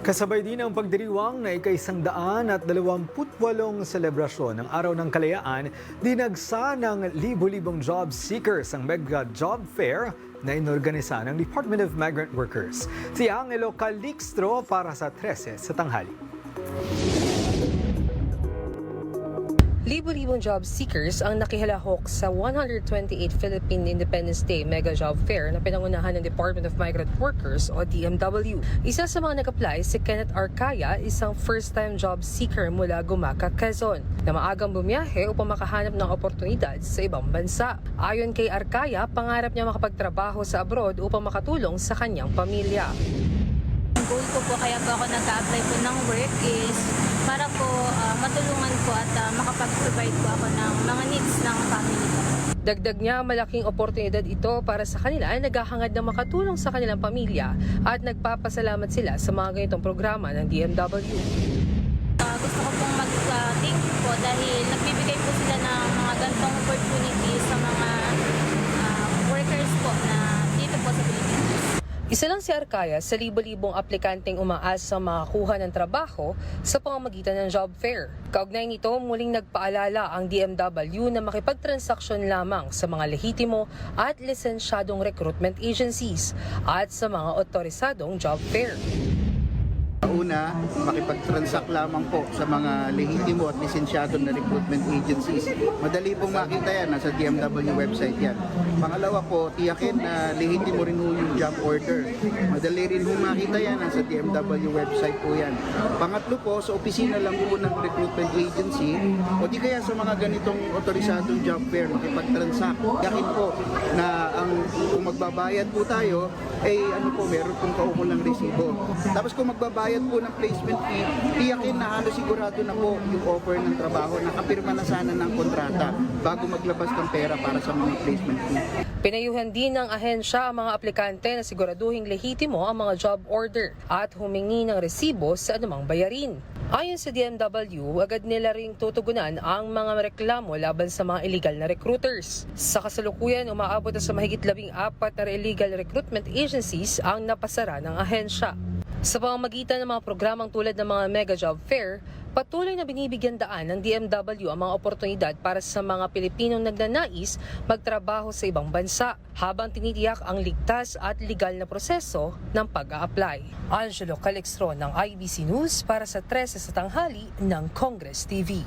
Kasabay din ang pagdiriwang na ika-128 selebrasyon ng Araw ng Kalayaan, dinagsa ng libo-libong job seekers ang Mega Job Fair na inorganisa ng Department of Migrant Workers. Si Angelo Calixtro para sa 13 sa tanghali. Libo-libong job seekers ang nakihalahok sa 128th Philippine Independence Day Mega Job Fair na pinangunahan ng Department of Migrant Workers o DMW. Isa sa mga nag-apply si Kenneth Arcaya, isang first-time job seeker mula Gumaca, Quezon, na maagang bumiyahe upang makahanap ng oportunidad sa ibang bansa. Ayon kay Arcaya, pangarap niya makapagtrabaho sa abroad upang makatulong sa kanyang pamilya. Ang goal ko po kaya po ako nag-apply po ng work is para po matulungan po at makapag-provide po ako ng mga needs ng family ko. Dagdag niya, malaking oportunidad ito para sa kanila ay naghahangad na makatulong sa kanilang pamilya at nagpapasalamat sila sa mga ganitong programa ng DMW. Gusto ko pong mag-thank you po dahil nagbibigay po sila ng mga ganitong opportunities sa mga workers po na dito po sa Pilipinas. Isa lang si Arcaya sa libo-libong aplikanteng umaasa makakuha ng trabaho sa pamamagitan ng job fair. Kaugnay nito, muling nagpaalala ang DMW na makipagtransaksyon lamang sa mga lehitimo at lisensyadong recruitment agencies at sa mga otorisadong job fair. Una, makipag-transact lamang po sa mga lehitimo at lisensyado na recruitment agencies. Madali pong makita yan, nasa DMW website yan. Pangalawa po, tiyakin na lehitimo rin po yung job order. Madali rin po makita yan, nasa DMW website po yan. Pangatlo po, sa opisina lang po ng recruitment agency o di kaya sa mga ganitong otorisadong job fair, makipag-transact. Tiyakin po na kung magbabayad po tayo, meron pong kaukulang resibo. Tapos kung magbabayad po ng placement fee, tiyakin na halos sigurado na po yung offer ng trabaho, nakapirma na sana ng kontrata bago maglabas ng pera para sa mga placement fee. Pinayuhan din ng ahensya ang mga aplikante na siguraduhing lehitimo ang mga job order at humingi ng resibo sa anumang bayarin. Ayon sa DMW, agad nila ring tutugunan ang mga reklamo laban sa mga illegal na recruiters. Sa kasalukuyan, umaabot na sa mahigit 14 na illegal recruitment agencies ang napasara ng ahensya. Sa pamamagitan ng mga programang tulad ng mga Mega Job Fair, patuloy na binibigyan daan ng DMW ang mga oportunidad para sa mga Pilipinong nagnanais magtrabaho sa ibang bansa habang tinitiyak ang ligtas at legal na proseso ng pag-a-apply. Angelo Calixtro ng IBC News para sa 13 sa tanghali ng Congress TV.